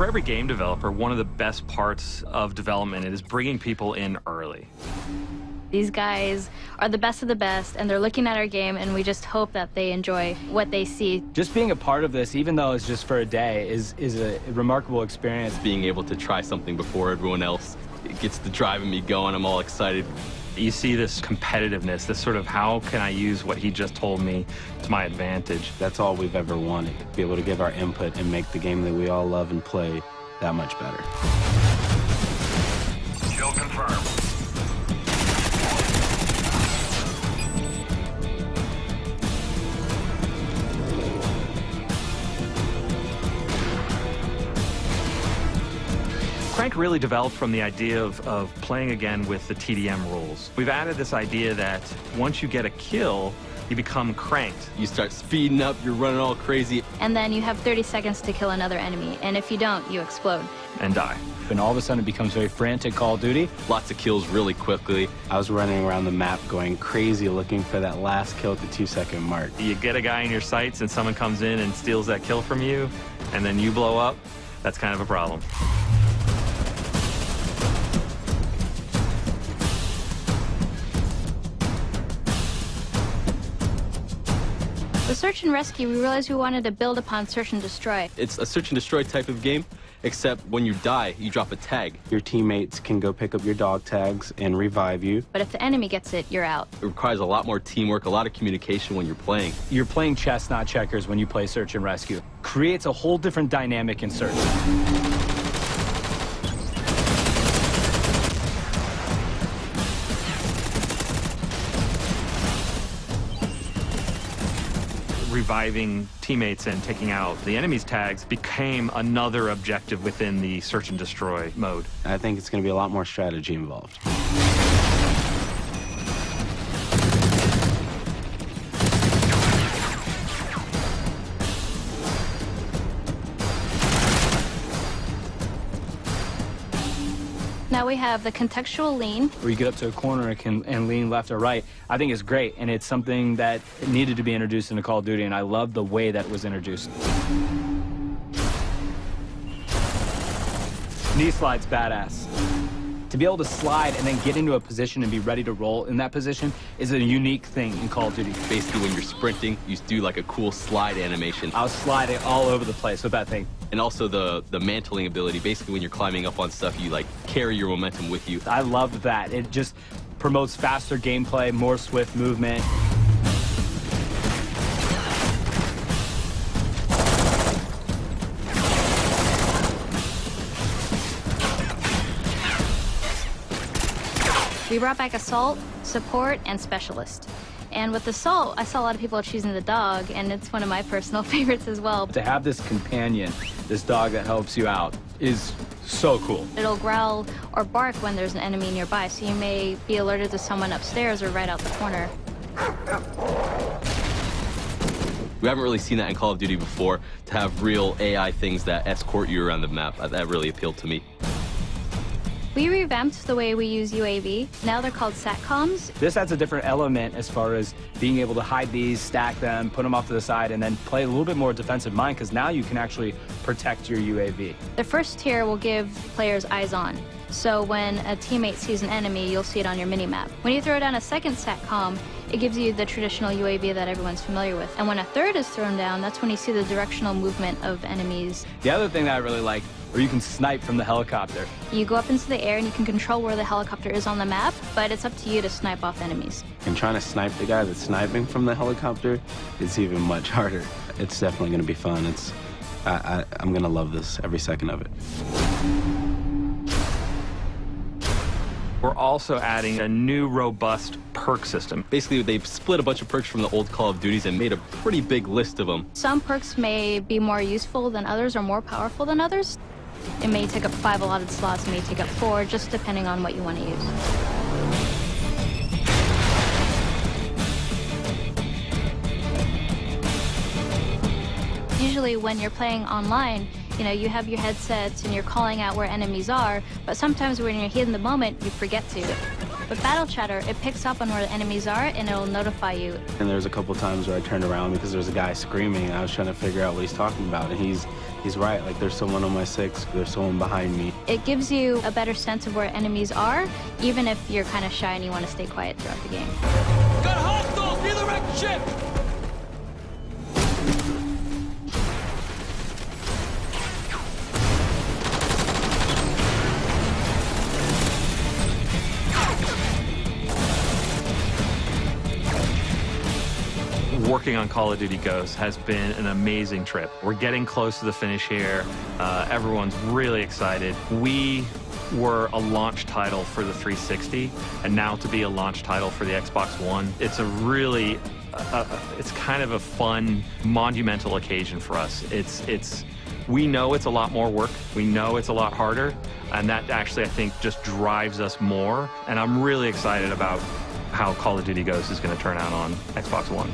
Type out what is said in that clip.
For every game developer, one of the best parts of development is bringing people in early. These guys are the best of the best, and they're looking at our game, and we just hope that they enjoy what they see. Just being a part of this, even though it's just for a day, is a remarkable experience. Being able to try something before everyone else, it gets the driving me going. I'm all excited. You see this competitiveness, this sort of how can I use what he just told me to my advantage. That's all we've ever wanted, be able to give our input and make the game that we all love and play that much better. Kill confirmed. Crank really developed from the idea of playing again with the TDM rules. We've added this idea that once you get a kill, you become cranked. You start speeding up, you're running all crazy. And then you have 30 seconds to kill another enemy, and if you don't, you explode. And die. And all of a sudden it becomes very frantic Call of Duty. Lots of kills really quickly. I was running around the map going crazy looking for that last kill at the 2-second mark. You get a guy in your sights and someone comes in and steals that kill from you, and then you blow up. That's kind of a problem. With Search and Rescue, we realized we wanted to build upon Search and Destroy. It's a search and destroy type of game, except when you die, you drop a tag. Your teammates can go pick up your dog tags and revive you. But if the enemy gets it, you're out. It requires a lot more teamwork, a lot of communication when you're playing. You're playing chess, not checkers, when you play Search and Rescue. Creates a whole different dynamic in Search. Reviving teammates and taking out the enemy's tags became another objective within the search and destroy mode. I think it's going to be a lot more strategy involved. Now we have the contextual lean. Where you get up to a corner and lean left or right. I think it's great, and it's something that needed to be introduced into Call of Duty, and I love the way that it was introduced. Knee slide's badass. To be able to slide and then get into a position and be ready to roll in that position is a unique thing in Call of Duty. Basically, when you're sprinting, you do like a cool slide animation. I was sliding all over the place with that thing. And also the mantling ability. Basically, when you're climbing up on stuff, you like carry your momentum with you. I love that. It just promotes faster gameplay, more swift movement. We brought back Assault, Support, and Specialist. And with Assault, I saw a lot of people choosing the dog, and it's one of my personal favorites as well. To have this companion, this dog that helps you out, is so cool. It'll growl or bark when there's an enemy nearby, so you may be alerted to someone upstairs or right out the corner. We haven't really seen that in Call of Duty before, to have real AI things that escort you around the map. That really appealed to me. We revamped the way we use UAV. Now they're called SATCOMs. This adds a different element as far as being able to hide these, stack them, put them off to the side, and then play a little bit more defensive mind, because now you can actually protect your UAV. The first tier will give players eyes on. So when a teammate sees an enemy, you'll see it on your minimap. When you throw down a second SATCOM, it gives you the traditional UAV that everyone's familiar with. And when a third is thrown down, that's when you see the directional movement of enemies. The other thing that I really like, where you can snipe from the helicopter. You go up into the air and you can control where the helicopter is on the map, but it's up to you to snipe off enemies. And trying to snipe the guy that's sniping from the helicopter is even much harder. It's definitely going to be fun. I'm going to love this every second of it. We're also adding a new robust perk system. Basically, they've split a bunch of perks from the old Call of Duties and made a pretty big list of them. Some perks may be more useful than others or more powerful than others. It may take up 5 allotted slots, it may take up 4, just depending on what you want to use. Usually when you're playing online, you have your headsets and you're calling out where enemies are, but sometimes when you're in the moment, you forget to. With Battle Chatter, it picks up on where the enemies are and it'll notify you. And there's a couple times where I turned around because there was a guy screaming, and I was trying to figure out what he's talking about. And he's right, like there's someone on my 6, there's someone behind me. It gives you a better sense of where enemies are, even if you're kind of shy and you want to stay quiet throughout the game. Got hostiles near the wrecked ship! Working on Call of Duty Ghosts has been an amazing trip. We're getting close to the finish here. Everyone's really excited. We were a launch title for the 360, and now to be a launch title for the Xbox One, it's a really, it's kind of a fun, monumental occasion for us. We know it's a lot more work. We know it's a lot harder, and that actually, I think, just drives us more. And I'm really excited about how Call of Duty Ghosts is going to turn out on Xbox One.